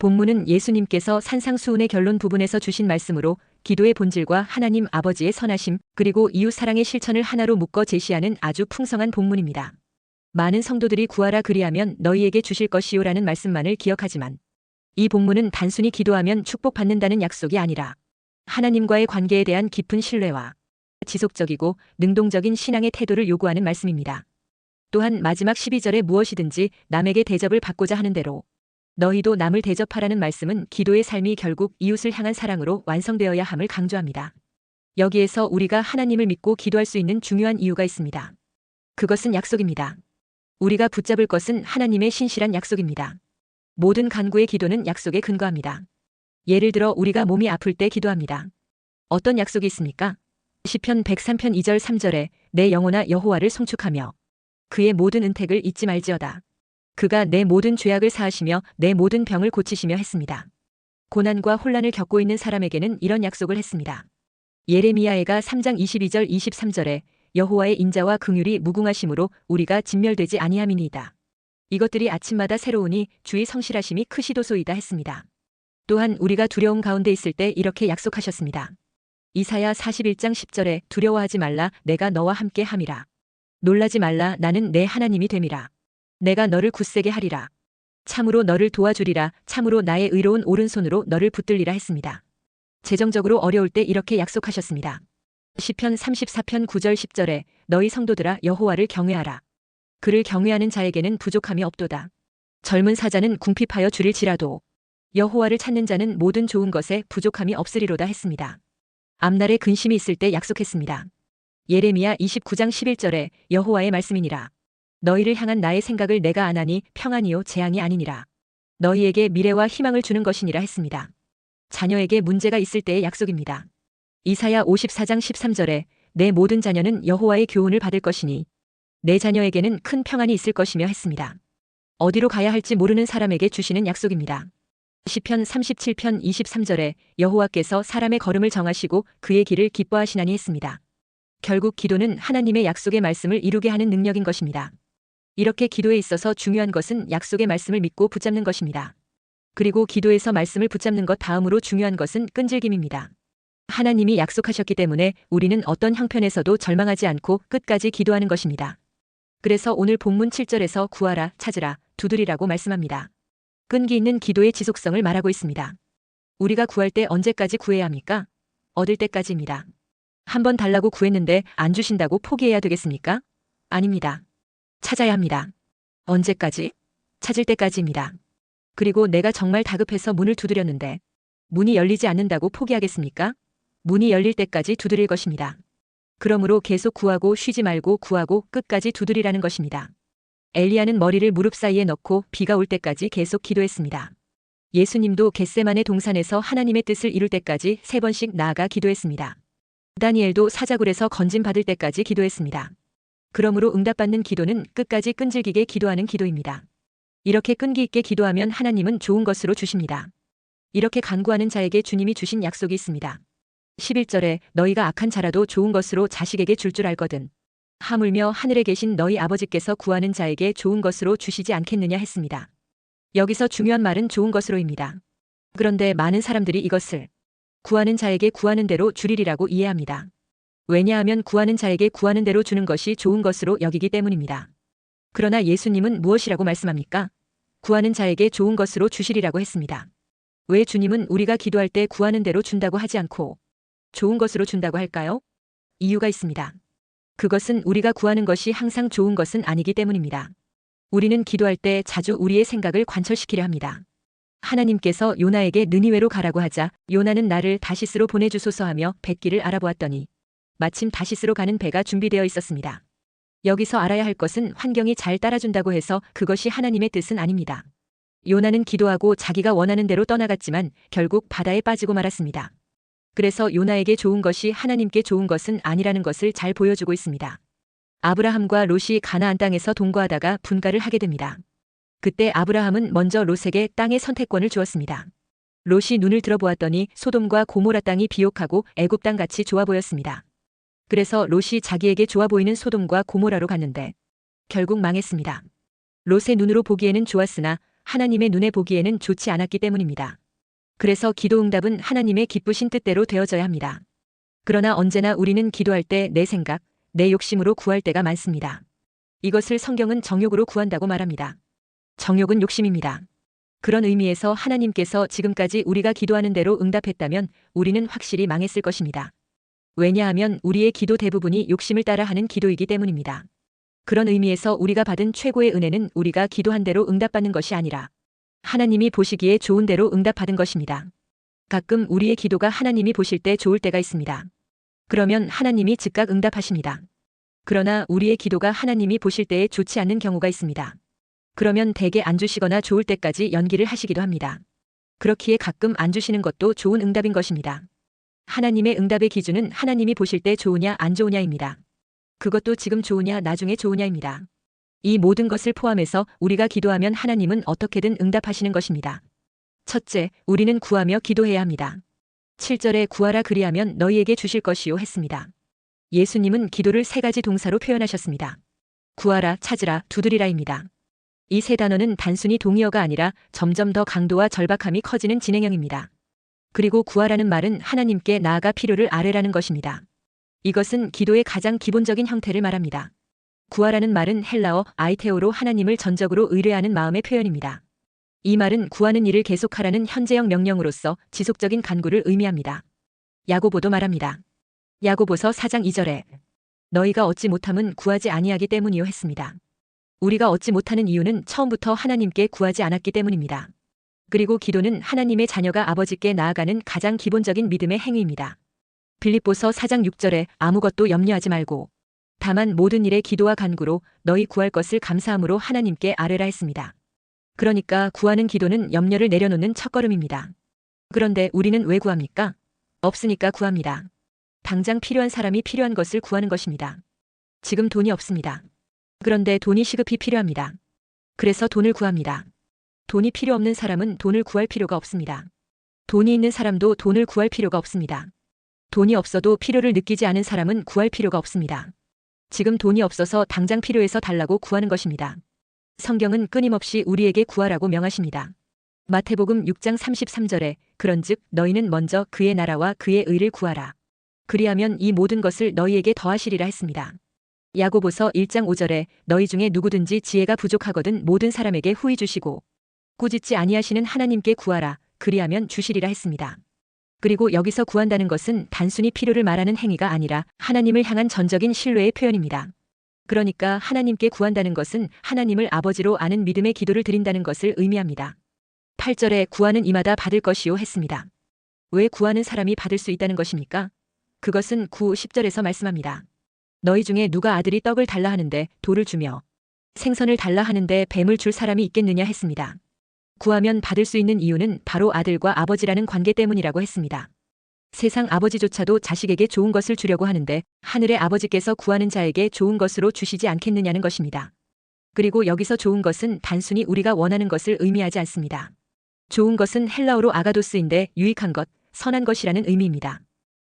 본문은 예수님께서 산상수훈의 결론 부분에서 주신 말씀으로 기도의 본질과 하나님 아버지의 선하심 그리고 이웃 사랑의 실천을 하나로 묶어 제시하는 아주 풍성한 본문입니다. 많은 성도들이 구하라 그리하면 너희에게 주실 것이요라는 말씀만을 기억하지만 이 본문은 단순히 기도하면 축복받는다는 약속이 아니라 하나님과의 관계에 대한 깊은 신뢰와 지속적이고 능동적인 신앙의 태도를 요구하는 말씀입니다. 또한 마지막 12절에 무엇이든지 남에게 대접을 받고자 하는 대로 너희도 남을 대접하라는 말씀은 기도의 삶이 결국 이웃을 향한 사랑으로 완성되어야 함을 강조합니다. 여기에서 우리가 하나님을 믿고 기도할 수 있는 중요한 이유가 있습니다. 그것은 약속입니다. 우리가 붙잡을 것은 하나님의 신실한 약속입니다. 모든 간구의 기도는 약속에 근거합니다. 예를 들어 우리가 몸이 아플 때 기도합니다. 어떤 약속이 있습니까? 시편 103편 2절 3절에 내 영혼아 여호와를 송축하며 그의 모든 은택을 잊지 말지어다. 그가 내 모든 죄악을 사하시며 내 모든 병을 고치시며 했습니다. 고난과 혼란을 겪고 있는 사람에게는 이런 약속을 했습니다. 예레미야애가 3장 22절 23절에 여호와의 인자와 긍휼이 무궁하심으로 우리가 진멸되지 아니함이니이다. 이것들이 아침마다 새로우니 주의 성실하심이 크시도소이다 했습니다. 또한 우리가 두려움 가운데 있을 때 이렇게 약속하셨습니다. 이사야 41장 10절에 두려워하지 말라 내가 너와 함께 함이라. 놀라지 말라 나는 내 하나님이 됨이라. 내가 너를 굳세게 하리라. 참으로 너를 도와주리라. 참으로 나의 의로운 오른손으로 너를 붙들리라 했습니다. 재정적으로 어려울 때 이렇게 약속하셨습니다. 시편 34편 9절 10절에 너희 성도들아 여호와를 경외하라. 그를 경외하는 자에게는 부족함이 없도다. 젊은 사자는 궁핍하여 줄일지라도 여호와를 찾는 자는 모든 좋은 것에 부족함이 없으리로다 했습니다. 앞날에 근심이 있을 때 약속했습니다. 예레미야 29장 11절에 여호와의 말씀이니라. 너희를 향한 나의 생각을 내가 아나니 평안이요 재앙이 아니니라. 너희에게 미래와 희망을 주는 것이니라 했습니다. 자녀에게 문제가 있을 때의 약속입니다. 이사야 54장 13절에 내 모든 자녀는 여호와의 교훈을 받을 것이니 내 자녀에게는 큰 평안이 있을 것이며 했습니다. 어디로 가야 할지 모르는 사람에게 주시는 약속입니다. 시편 37편 23절에 여호와께서 사람의 걸음을 정하시고 그의 길을 기뻐하시나니 했습니다. 결국 기도는 하나님의 약속의 말씀을 이루게 하는 능력인 것입니다. 이렇게 기도에 있어서 중요한 것은 약속의 말씀을 믿고 붙잡는 것입니다. 그리고 기도에서 말씀을 붙잡는 것 다음으로 중요한 것은 끈질김입니다. 하나님이 약속하셨기 때문에 우리는 어떤 형편에서도 절망하지 않고 끝까지 기도하는 것입니다. 그래서 오늘 본문 7절에서 구하라, 찾으라, 두드리라고 말씀합니다. 끈기 있는 기도의 지속성을 말하고 있습니다. 우리가 구할 때 언제까지 구해야 합니까? 얻을 때까지입니다. 한번 달라고 구했는데 안 주신다고 포기해야 되겠습니까? 아닙니다. 찾아야 합니다. 언제까지? 찾을 때까지입니다. 그리고 내가 정말 다급해서 문을 두드렸는데 문이 열리지 않는다고 포기하겠습니까? 문이 열릴 때까지 두드릴 것입니다. 그러므로 계속 구하고 쉬지 말고 구하고 끝까지 두드리라는 것입니다. 엘리야는 머리를 무릎 사이에 넣고 비가 올 때까지 계속 기도했습니다. 예수님도 겟세마네 동산에서 하나님의 뜻을 이룰 때까지 3번씩 나아가 기도했습니다. 다니엘도 사자굴에서 건짐받을 때까지 기도했습니다. 그러므로 응답받는 기도는 끝까지 끈질기게 기도하는 기도입니다. 이렇게 끈기 있게 기도하면 하나님은 좋은 것으로 주십니다. 이렇게 간구하는 자에게 주님이 주신 약속이 있습니다. 11절에 너희가 악한 자라도 좋은 것으로 자식에게 줄 줄 알거든. 하물며 하늘에 계신 너희 아버지께서 구하는 자에게 좋은 것으로 주시지 않겠느냐 했습니다. 여기서 중요한 말은 좋은 것으로입니다. 그런데 많은 사람들이 이것을 구하는 자에게 구하는 대로 주리라고 이해합니다. 왜냐하면 구하는 자에게 구하는 대로 주는 것이 좋은 것으로 여기기 때문입니다. 그러나 예수님은 무엇이라고 말씀합니까? 구하는 자에게 좋은 것으로 주시리라고 했습니다. 왜 주님은 우리가 기도할 때 구하는 대로 준다고 하지 않고 좋은 것으로 준다고 할까요? 이유가 있습니다. 그것은 우리가 구하는 것이 항상 좋은 것은 아니기 때문입니다. 우리는 기도할 때 자주 우리의 생각을 관철시키려 합니다. 하나님께서 요나에게 느니웨로 가라고 하자 요나는 나를 다시스로 보내주소서 하며 뱃길을 알아보았더니 마침 다시스로 가는 배가 준비되어 있었습니다. 여기서 알아야 할 것은 환경이 잘 따라준다고 해서 그것이 하나님의 뜻은 아닙니다. 요나는 기도하고 자기가 원하는 대로 떠나갔지만 결국 바다에 빠지고 말았습니다. 그래서 요나에게 좋은 것이 하나님께 좋은 것은 아니라는 것을 잘 보여주고 있습니다. 아브라함과 롯이 가나안 땅에서 동거하다가 분가를 하게 됩니다. 그때 아브라함은 먼저 롯에게 땅의 선택권을 주었습니다. 롯이 눈을 들어보았더니 소돔과 고모라 땅이 비옥하고 애굽 땅같이 좋아 보였습니다. 그래서 롯이 자기에게 좋아 보이는 소돔과 고모라로 갔는데 결국 망했습니다. 롯의 눈으로 보기에는 좋았으나 하나님의 눈에 보기에는 좋지 않았기 때문입니다. 그래서 기도 응답은 하나님의 기쁘신 뜻대로 되어져야 합니다. 그러나 언제나 우리는 기도할 때 내 생각, 내 욕심으로 구할 때가 많습니다. 이것을 성경은 정욕으로 구한다고 말합니다. 정욕은 욕심입니다. 그런 의미에서 하나님께서 지금까지 우리가 기도하는 대로 응답했다면 우리는 확실히 망했을 것입니다. 왜냐하면 우리의 기도 대부분이 욕심을 따라 하는 기도이기 때문입니다. 그런 의미에서 우리가 받은 최고의 은혜는 우리가 기도한 대로 응답받는 것이 아니라 하나님이 보시기에 좋은 대로 응답받은 것입니다. 가끔 우리의 기도가 하나님이 보실 때 좋을 때가 있습니다. 그러면 하나님이 즉각 응답하십니다. 그러나 우리의 기도가 하나님이 보실 때에 좋지 않는 경우가 있습니다. 그러면 대개 안 주시거나 좋을 때까지 연기를 하시기도 합니다. 그렇기에 가끔 안 주시는 것도 좋은 응답인 것입니다. 하나님의 응답의 기준은 하나님이 보실 때 좋으냐 안 좋으냐입니다. 그것도 지금 좋으냐 나중에 좋으냐입니다. 이 모든 것을 포함해서 우리가 기도하면 하나님은 어떻게든 응답하시는 것입니다. 첫째, 우리는 구하며 기도해야 합니다. 7절에 구하라 그리하면 너희에게 주실 것이요 했습니다. 예수님은 기도를 세 가지 동사로 표현하셨습니다. 구하라, 찾으라, 두드리라입니다. 이 세 단어는 단순히 동의어가 아니라 점점 더 강도와 절박함이 커지는 진행형입니다. 그리고 구하라는 말은 하나님께 나아가 필요를 아뢰라는 것입니다. 이것은 기도의 가장 기본적인 형태를 말합니다. 구하라는 말은 헬라어 아이테오로 하나님을 전적으로 의뢰하는 마음의 표현입니다. 이 말은 구하는 일을 계속하라는 현재형 명령으로서 지속적인 간구를 의미합니다. 야고보도 말합니다. 야고보서 4장 2절에 너희가 얻지 못함은 구하지 아니하기 때문이요 했습니다. 우리가 얻지 못하는 이유는 처음부터 하나님께 구하지 않았기 때문입니다. 그리고 기도는 하나님의 자녀가 아버지께 나아가는 가장 기본적인 믿음의 행위입니다. 빌립보서 4장 6절에 아무것도 염려하지 말고 다만 모든 일에 기도와 간구로 너희 구할 것을 감사함으로 하나님께 아뢰라 했습니다. 그러니까 구하는 기도는 염려를 내려놓는 첫걸음입니다. 그런데 우리는 왜 구합니까? 없으니까 구합니다. 당장 필요한 사람이 필요한 것을 구하는 것입니다. 지금 돈이 없습니다. 그런데 돈이 시급히 필요합니다. 그래서 돈을 구합니다. 돈이 필요 없는 사람은 돈을 구할 필요가 없습니다. 돈이 있는 사람도 돈을 구할 필요가 없습니다. 돈이 없어도 필요를 느끼지 않은 사람은 구할 필요가 없습니다. 지금 돈이 없어서 당장 필요해서 달라고 구하는 것입니다. 성경은 끊임없이 우리에게 구하라고 명하십니다. 마태복음 6장 33절에 그런즉 너희는 먼저 그의 나라와 그의 의를 구하라. 그리하면 이 모든 것을 너희에게 더하시리라 했습니다. 야고보서 1장 5절에 너희 중에 누구든지 지혜가 부족하거든 모든 사람에게 후히 주시고 꾸짖지 아니하시는 하나님께 구하라. 그리하면 주시리라 했습니다. 그리고 여기서 구한다는 것은 단순히 필요를 말하는 행위가 아니라 하나님을 향한 전적인 신뢰의 표현입니다. 그러니까 하나님께 구한다는 것은 하나님을 아버지로 아는 믿음의 기도를 드린다는 것을 의미합니다. 8절에 구하는 이마다 받을 것이요 했습니다. 왜 구하는 사람이 받을 수 있다는 것입니까? 그것은 9, 10절에서 말씀합니다. 너희 중에 누가 아들이 떡을 달라 하는데 돌을 주며 생선을 달라 하는데 뱀을 줄 사람이 있겠느냐 했습니다. 구하면 받을 수 있는 이유는 바로 아들과 아버지라는 관계 때문이라고 했습니다. 세상 아버지조차도 자식에게 좋은 것을 주려고 하는데 하늘의 아버지께서 구하는 자에게 좋은 것으로 주시지 않겠느냐는 것입니다. 그리고 여기서 좋은 것은 단순히 우리가 원하는 것을 의미하지 않습니다. 좋은 것은 헬라어로 아가도스인데 유익한 것, 선한 것이라는 의미입니다.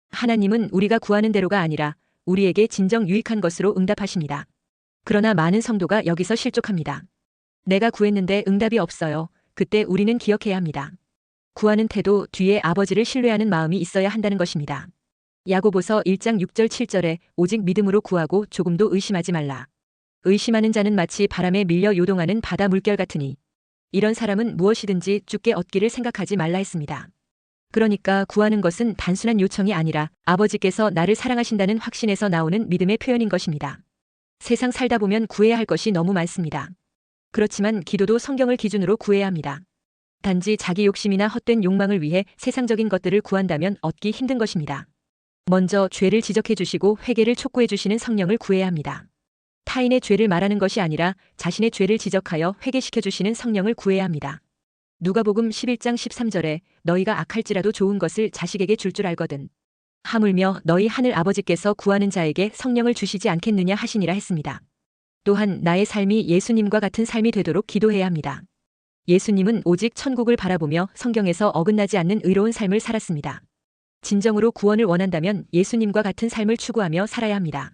하나님은 우리가 구하는 대로가 아니라 우리에게 진정 유익한 것으로 응답하십니다. 그러나 많은 성도가 여기서 실족합니다. 내가 구했는데 응답이 없어요. 그때 우리는 기억해야 합니다. 구하는 태도 뒤에 아버지를 신뢰하는 마음이 있어야 한다는 것입니다. 야고보서 1장 6절 7절에 오직 믿음으로 구하고 조금도 의심하지 말라. 의심하는 자는 마치 바람에 밀려 요동하는 바다 물결 같으니 이런 사람은 무엇이든지 주께 얻기를 생각하지 말라 했습니다. 그러니까 구하는 것은 단순한 요청이 아니라 아버지께서 나를 사랑하신다는 확신에서 나오는 믿음의 표현인 것입니다. 세상 살다 보면 구해야 할 것이 너무 많습니다. 그렇지만 기도도 성경을 기준으로 구해야 합니다. 단지 자기 욕심이나 헛된 욕망을 위해 세상적인 것들을 구한다면 얻기 힘든 것입니다. 먼저 죄를 지적해 주시고 회개를 촉구해 주시는 성령을 구해야 합니다. 타인의 죄를 말하는 것이 아니라 자신의 죄를 지적하여 회개시켜 주시는 성령을 구해야 합니다. 누가복음 11장 13절에 너희가 악할지라도 좋은 것을 자식에게 줄 줄 알거든. 하물며 너희 하늘 아버지께서 구하는 자에게 성령을 주시지 않겠느냐 하시니라 했습니다. 또한 나의 삶이 예수님과 같은 삶이 되도록 기도해야 합니다. 예수님은 오직 천국을 바라보며 성경에서 어긋나지 않는 의로운 삶을 살았습니다. 진정으로 구원을 원한다면 예수님과 같은 삶을 추구하며 살아야 합니다.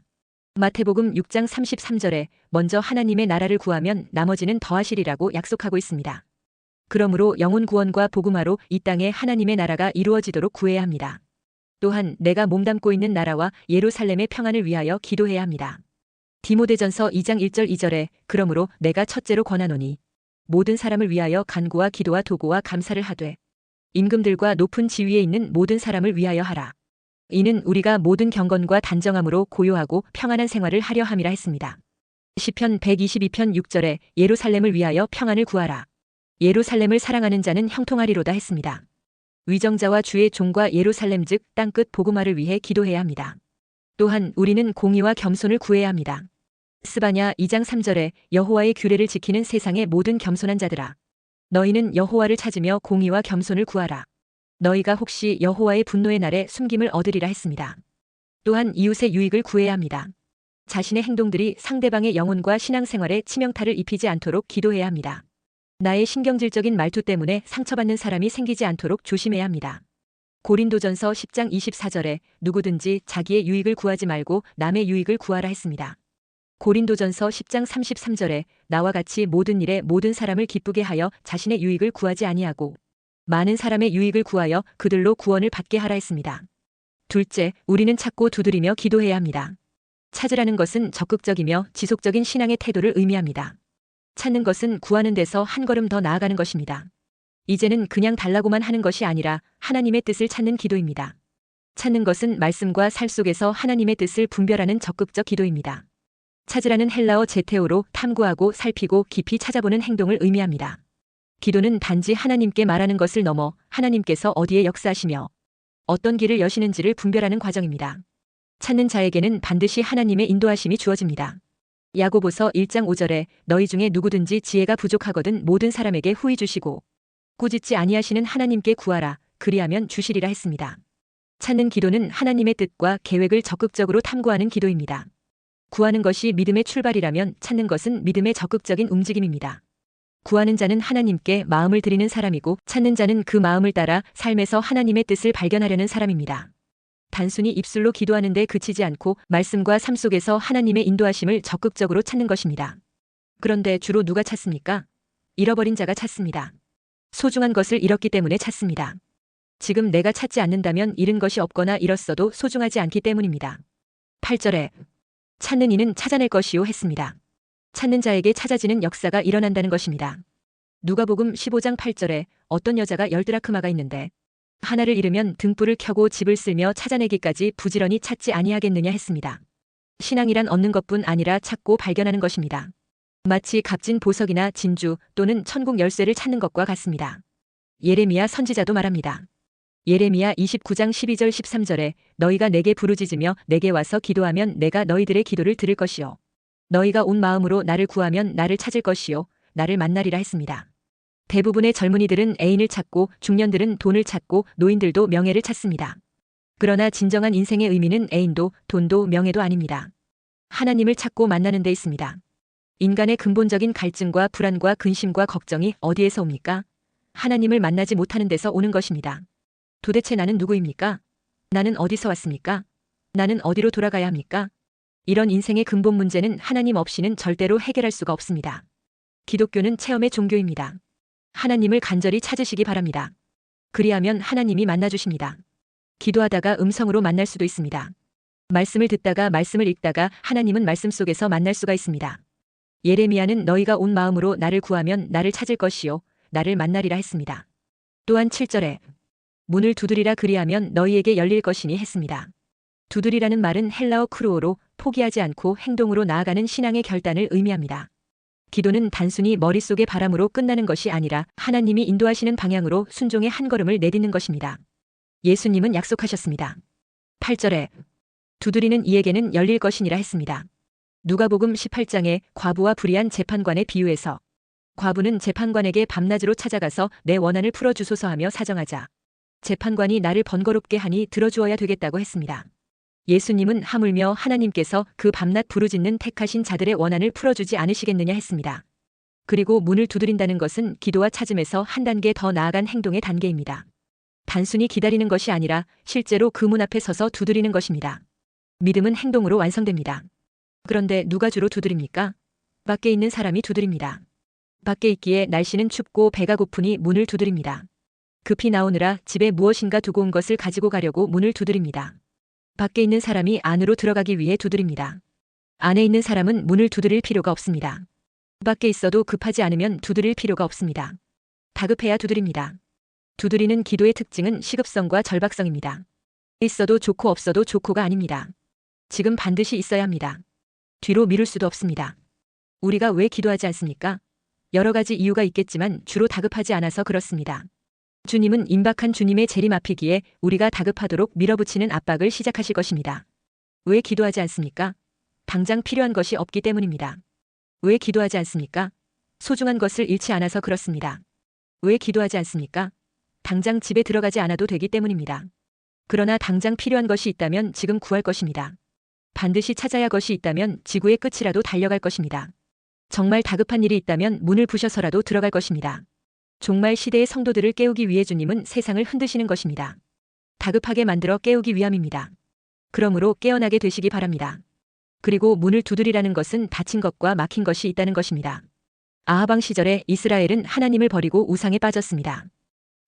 마태복음 6장 33절에 먼저 하나님의 나라를 구하면 나머지는 더하시리라고 약속하고 있습니다. 그러므로 영혼 구원과 복음화로 이 땅에 하나님의 나라가 이루어지도록 구해야 합니다. 또한 내가 몸담고 있는 나라와 예루살렘의 평안을 위하여 기도해야 합니다. 디모데전서 2장 1절 2절에 그러므로 내가 첫째로 권하노니 모든 사람을 위하여 간구와 기도와 도구와 감사를 하되 임금들과 높은 지위에 있는 모든 사람을 위하여 하라. 이는 우리가 모든 경건과 단정함으로 고요하고 평안한 생활을 하려 함이라 했습니다. 시편 122편 6절에 예루살렘을 위하여 평안을 구하라. 예루살렘을 사랑하는 자는 형통하리로다 했습니다. 위정자와 주의 종과 예루살렘 즉 땅끝 복음화를 위해 기도해야 합니다. 또한 우리는 공의와 겸손을 구해야 합니다. 스바냐 2장 3절에 여호와의 규례를 지키는 세상의 모든 겸손한 자들아 너희는 여호와를 찾으며 공의와 겸손을 구하라. 너희가 혹시 여호와의 분노의 날에 숨김을 얻으리라 했습니다. 또한 이웃의 유익을 구해야 합니다. 자신의 행동들이 상대방의 영혼과 신앙생활에 치명타를 입히지 않도록 기도해야 합니다. 나의 신경질적인 말투 때문에 상처받는 사람이 생기지 않도록 조심해야 합니다. 고린도전서 10장 24절에 누구든지 자기의 유익을 구하지 말고 남의 유익을 구하라 했습니다. 고린도전서 10장 33절에 나와 같이 모든 일에 모든 사람을 기쁘게 하여 자신의 유익을 구하지 아니하고 많은 사람의 유익을 구하여 그들로 구원을 받게 하라 했습니다. 둘째, 우리는 찾고 두드리며 기도해야 합니다. 찾으라는 것은 적극적이며 지속적인 신앙의 태도를 의미합니다. 찾는 것은 구하는 데서 한 걸음 더 나아가는 것입니다. 이제는 그냥 달라고만 하는 것이 아니라 하나님의 뜻을 찾는 기도입니다. 찾는 것은 말씀과 살 속에서 하나님의 뜻을 분별하는 적극적 기도입니다. 찾으라는 헬라어 제테오로 탐구하고 살피고 깊이 찾아보는 행동을 의미합니다. 기도는 단지 하나님께 말하는 것을 넘어 하나님께서 어디에 역사하시며 어떤 길을 여시는지를 분별하는 과정입니다. 찾는 자에게는 반드시 하나님의 인도하심이 주어집니다. 야고보서 1장 5절에 너희 중에 누구든지 지혜가 부족하거든 모든 사람에게 후히 주시고 꾸짖지 아니하시는 하나님께 구하라 그리하면 주시리라 했습니다. 찾는 기도는 하나님의 뜻과 계획을 적극적으로 탐구하는 기도입니다. 구하는 것이 믿음의 출발이라면 찾는 것은 믿음의 적극적인 움직임입니다. 구하는 자는 하나님께 마음을 드리는 사람이고 찾는 자는 그 마음을 따라 삶에서 하나님의 뜻을 발견하려는 사람입니다. 단순히 입술로 기도하는 데 그치지 않고 말씀과 삶 속에서 하나님의 인도하심을 적극적으로 찾는 것입니다. 그런데 주로 누가 찾습니까? 잃어버린 자가 찾습니다. 소중한 것을 잃었기 때문에 찾습니다. 지금 내가 찾지 않는다면 잃은 것이 없거나 잃었어도 소중하지 않기 때문입니다. 8절에 찾는 이는 찾아낼 것이요 했습니다. 찾는 자에게 찾아지는 역사가 일어난다는 것입니다. 누가복음 15장 8절에 어떤 여자가 10드라크마가 있는데 하나를 잃으면 등불을 켜고 집을 쓸며 찾아내기까지 부지런히 찾지 아니하겠느냐 했습니다. 신앙이란 얻는 것뿐 아니라 찾고 발견하는 것입니다. 마치 값진 보석이나 진주 또는 천국 열쇠를 찾는 것과 같습니다. 예레미야 선지자도 말합니다. 예레미야 29장 12절 13절에 너희가 내게 부르짖으며 내게 와서 기도하면 내가 너희들의 기도를 들을 것이요 너희가 온 마음으로 나를 구하면 나를 찾을 것이요 나를 만나리라 했습니다. 대부분의 젊은이들은 애인을 찾고 중년들은 돈을 찾고 노인들도 명예를 찾습니다. 그러나 진정한 인생의 의미는 애인도 돈도 명예도 아닙니다. 하나님을 찾고 만나는 데 있습니다. 인간의 근본적인 갈증과 불안과 근심과 걱정이 어디에서 옵니까? 하나님을 만나지 못하는 데서 오는 것입니다. 도대체 나는 누구입니까? 나는 어디서 왔습니까? 나는 어디로 돌아가야 합니까? 이런 인생의 근본 문제는 하나님 없이는 절대로 해결할 수가 없습니다. 기독교는 체험의 종교입니다. 하나님을 간절히 찾으시기 바랍니다. 그리하면 하나님이 만나주십니다. 기도하다가 음성으로 만날 수도 있습니다. 말씀을 듣다가 말씀을 읽다가 하나님은 말씀 속에서 만날 수가 있습니다. 예레미야는 너희가 온 마음으로 나를 구하면 나를 찾을 것이요 나를 만나리라 했습니다. 또한 7절에 문을 두드리라 그리하면 너희에게 열릴 것이니 했습니다. 두드리라는 말은 헬라어 크루오로 포기하지 않고 행동으로 나아가는 신앙의 결단을 의미합니다. 기도는 단순히 머릿속의 바람으로 끝나는 것이 아니라 하나님이 인도하시는 방향으로 순종의 한 걸음을 내딛는 것입니다. 예수님은 약속하셨습니다. 8절에 두드리는 이에게는 열릴 것이니라 했습니다. 누가복음 18장에 과부와 불의한 재판관의 비유에서 과부는 재판관에게 밤낮으로 찾아가서 내 원한을 풀어주소서 하며 사정하자 재판관이 나를 번거롭게 하니 들어주어야 되겠다고 했습니다. 예수님은 하물며 하나님께서 그 밤낮 부르짖는 택하신 자들의 원한을 풀어주지 않으시겠느냐 했습니다. 그리고 문을 두드린다는 것은 기도와 찾음에서 한 단계 더 나아간 행동의 단계입니다. 단순히 기다리는 것이 아니라 실제로 그 문 앞에 서서 두드리는 것입니다. 믿음은 행동으로 완성됩니다. 그런데 누가 주로 두드립니까? 밖에 있는 사람이 두드립니다. 밖에 있기에 날씨는 춥고 배가 고프니 문을 두드립니다. 급히 나오느라 집에 무엇인가 두고 온 것을 가지고 가려고 문을 두드립니다. 밖에 있는 사람이 안으로 들어가기 위해 두드립니다. 안에 있는 사람은 문을 두드릴 필요가 없습니다. 밖에 있어도 급하지 않으면 두드릴 필요가 없습니다. 다급해야 두드립니다. 두드리는 기도의 특징은 시급성과 절박성입니다. 있어도 좋고 없어도 좋고가 아닙니다. 지금 반드시 있어야 합니다. 뒤로 미룰 수도 없습니다. 우리가 왜 기도하지 않습니까? 여러 가지 이유가 있겠지만 주로 다급하지 않아서 그렇습니다. 주님은 임박한 주님의 재림 앞이기에 우리가 다급하도록 밀어붙이는 압박을 시작하실 것입니다. 왜 기도하지 않습니까? 당장 필요한 것이 없기 때문입니다. 왜 기도하지 않습니까? 소중한 것을 잃지 않아서 그렇습니다. 왜 기도하지 않습니까? 당장 집에 들어가지 않아도 되기 때문입니다. 그러나 당장 필요한 것이 있다면 지금 구할 것입니다. 반드시 찾아야 할 것이 있다면 지구의 끝이라도 달려갈 것입니다. 정말 다급한 일이 있다면 문을 부셔서라도 들어갈 것입니다. 종말 시대의 성도들을 깨우기 위해 주님은 세상을 흔드시는 것입니다. 다급하게 만들어 깨우기 위함입니다. 그러므로 깨어나게 되시기 바랍니다. 그리고 문을 두드리라는 것은 닫힌 것과 막힌 것이 있다는 것입니다. 아합 왕 시절에 이스라엘은 하나님을 버리고 우상에 빠졌습니다.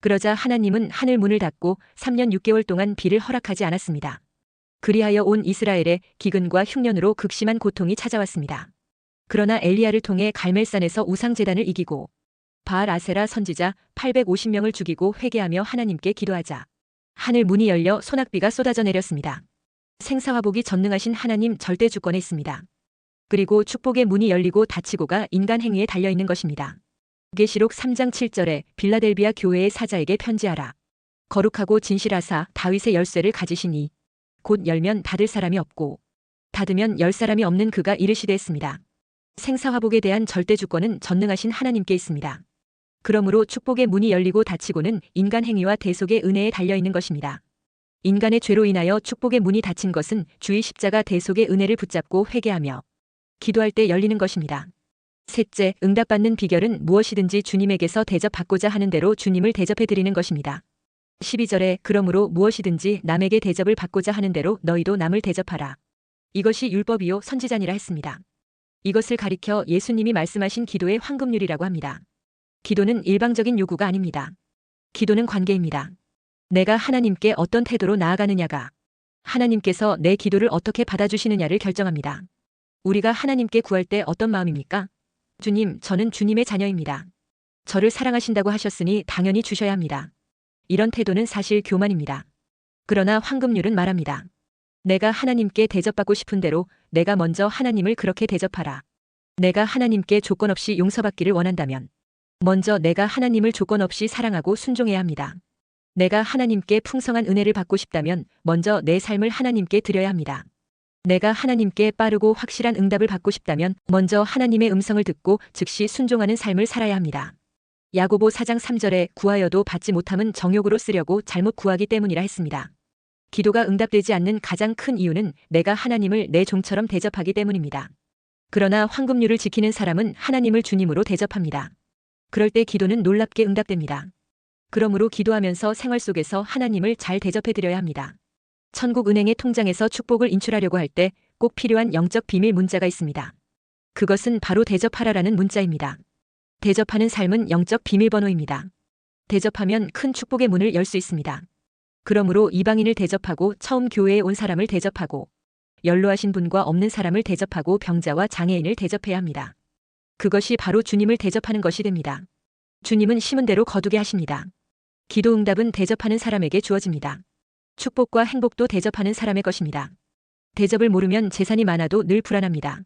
그러자 하나님은 하늘 문을 닫고 3년 6개월 동안 비를 허락하지 않았습니다. 그리하여 온 이스라엘에 기근과 흉년으로 극심한 고통이 찾아왔습니다. 그러나 엘리야를 통해 갈멜산에서 우상제단을 이기고 바알 아세라 선지자 850명을 죽이고 회개하며 하나님께 기도하자 하늘 문이 열려 소낙비가 쏟아져 내렸습니다. 생사화복이 전능하신 하나님 절대 주권에 있습니다. 그리고 축복의 문이 열리고 닫히고가 인간 행위에 달려있는 것입니다. 계시록 3장 7절에 빌라델비아 교회의 사자에게 편지하라. 거룩하고 진실하사 다윗의 열쇠를 가지시니 곧 열면 닫을 사람이 없고 닫으면 열 사람이 없는 그가 이르시되 했습니다. 생사화복에 대한 절대 주권은 전능하신 하나님께 있습니다. 그러므로 축복의 문이 열리고 닫히고는 인간 행위와 대속의 은혜에 달려있는 것입니다. 인간의 죄로 인하여 축복의 문이 닫힌 것은 주의 십자가 대속의 은혜를 붙잡고 회개하며 기도할 때 열리는 것입니다. 셋째, 응답받는 비결은 무엇이든지 주님에게서 대접받고자 하는 대로 주님을 대접해드리는 것입니다. 12절에 그러므로 무엇이든지 남에게 대접을 받고자 하는 대로 너희도 남을 대접하라. 이것이 율법이요 선지자니라 했습니다. 이것을 가리켜 예수님이 말씀하신 기도의 황금률이라고 합니다. 기도는 일방적인 요구가 아닙니다. 기도는 관계입니다. 내가 하나님께 어떤 태도로 나아가느냐가 하나님께서 내 기도를 어떻게 받아주시느냐를 결정합니다. 우리가 하나님께 구할 때 어떤 마음입니까? 주님, 저는 주님의 자녀입니다. 저를 사랑하신다고 하셨으니 당연히 주셔야 합니다. 이런 태도는 사실 교만입니다. 그러나 황금률은 말합니다. 내가 하나님께 대접받고 싶은 대로 내가 먼저 하나님을 그렇게 대접하라. 내가 하나님께 조건 없이 용서받기를 원한다면 먼저 내가 하나님을 조건 없이 사랑하고 순종해야 합니다. 내가 하나님께 풍성한 은혜를 받고 싶다면 먼저 내 삶을 하나님께 드려야 합니다. 내가 하나님께 빠르고 확실한 응답을 받고 싶다면 먼저 하나님의 음성을 듣고 즉시 순종하는 삶을 살아야 합니다. 야고보 4장 3절에 구하여도 받지 못함은 정욕으로 쓰려고 잘못 구하기 때문이라 했습니다. 기도가 응답되지 않는 가장 큰 이유는 내가 하나님을 내 종처럼 대접하기 때문입니다. 그러나 황금률을 지키는 사람은 하나님을 주님으로 대접합니다. 그럴 때 기도는 놀랍게 응답됩니다. 그러므로 기도하면서 생활 속에서 하나님을 잘 대접해드려야 합니다. 천국 은행의 통장에서 축복을 인출하려고 할 때 꼭 필요한 영적 비밀 문자가 있습니다. 그것은 바로 대접하라라는 문자입니다. 대접하는 삶은 영적 비밀번호입니다. 대접하면 큰 축복의 문을 열 수 있습니다. 그러므로 이방인을 대접하고 처음 교회에 온 사람을 대접하고 연로하신 분과 없는 사람을 대접하고 병자와 장애인을 대접해야 합니다. 그것이 바로 주님을 대접하는 것이 됩니다. 주님은 심은 대로 거두게 하십니다. 기도 응답은 대접하는 사람에게 주어집니다. 축복과 행복도 대접하는 사람의 것입니다. 대접을 모르면 재산이 많아도 늘 불안합니다.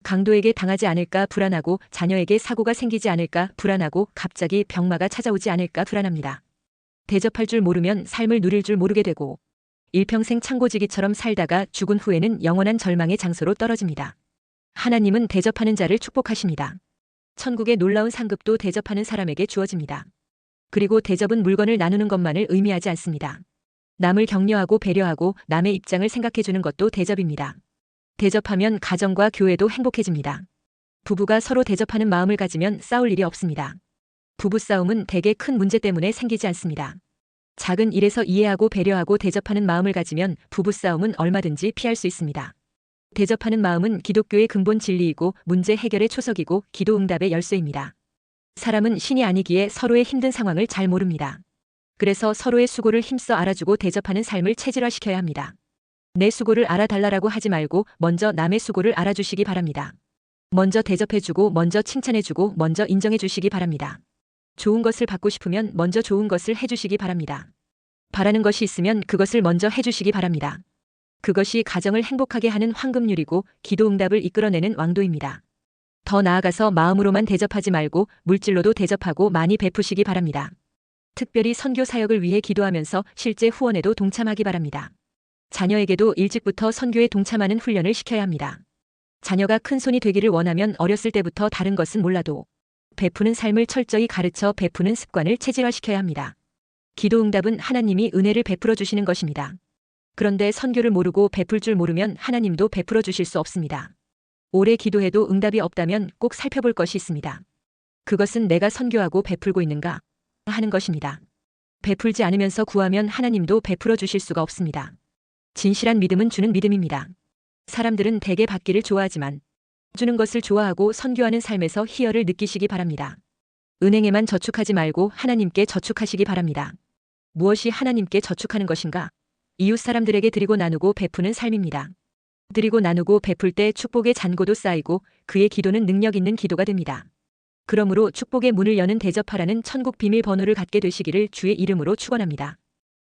강도에게 당하지 않을까 불안하고 자녀에게 사고가 생기지 않을까 불안하고 갑자기 병마가 찾아오지 않을까 불안합니다. 대접할 줄 모르면 삶을 누릴 줄 모르게 되고 일평생 창고지기처럼 살다가 죽은 후에는 영원한 절망의 장소로 떨어집니다. 하나님은 대접하는 자를 축복하십니다. 천국의 놀라운 상급도 대접하는 사람에게 주어집니다. 그리고 대접은 물건을 나누는 것만을 의미하지 않습니다. 남을 격려하고 배려하고 남의 입장을 생각해주는 것도 대접입니다. 대접하면 가정과 교회도 행복해집니다. 부부가 서로 대접하는 마음을 가지면 싸울 일이 없습니다. 부부싸움은 대개 큰 문제 때문에 생기지 않습니다. 작은 일에서 이해하고 배려하고 대접하는 마음을 가지면 부부싸움은 얼마든지 피할 수 있습니다. 대접하는 마음은 기독교의 근본 진리이고 문제 해결의 초석이고 기도 응답의 열쇠입니다. 사람은 신이 아니기에 서로의 힘든 상황을 잘 모릅니다. 그래서 서로의 수고를 힘써 알아주고 대접하는 삶을 체질화시켜야 합니다. 내 수고를 알아달라고 하지 말고 먼저 남의 수고를 알아주시기 바랍니다. 먼저 대접해주고 먼저 칭찬해주고 먼저 인정해주시기 바랍니다. 좋은 것을 받고 싶으면 먼저 좋은 것을 해주시기 바랍니다. 바라는 것이 있으면 그것을 먼저 해주시기 바랍니다. 그것이 가정을 행복하게 하는 황금률이고 기도응답을 이끌어내는 왕도입니다. 더 나아가서 마음으로만 대접하지 말고 물질로도 대접하고 많이 베푸시기 바랍니다. 특별히 선교 사역을 위해 기도하면서 실제 후원에도 동참하기 바랍니다. 자녀에게도 일찍부터 선교에 동참하는 훈련을 시켜야 합니다. 자녀가 큰 손이 되기를 원하면 어렸을 때부터 다른 것은 몰라도 베푸는 삶을 철저히 가르쳐 베푸는 습관을 체질화시켜야 합니다. 기도응답은 하나님이 은혜를 베풀어 주시는 것입니다. 그런데 선교를 모르고 베풀 줄 모르면 하나님도 베풀어 주실 수 없습니다. 오래 기도해도 응답이 없다면 꼭 살펴볼 것이 있습니다. 그것은 내가 선교하고 베풀고 있는가 하는 것입니다. 베풀지 않으면서 구하면 하나님도 베풀어 주실 수가 없습니다. 진실한 믿음은 주는 믿음입니다. 사람들은 대개 받기를 좋아하지만 주는 것을 좋아하고 선교하는 삶에서 희열을 느끼시기 바랍니다. 은행에만 저축하지 말고 하나님께 저축하시기 바랍니다. 무엇이 하나님께 저축하는 것인가? 이웃 사람들에게 드리고 나누고 베푸는 삶입니다. 드리고 나누고 베풀 때 축복의 잔고도 쌓이고 그의 기도는 능력 있는 기도가 됩니다. 그러므로 축복의 문을 여는 대접하라는 천국 비밀 번호를 갖게 되시기를 주의 이름으로 축원합니다.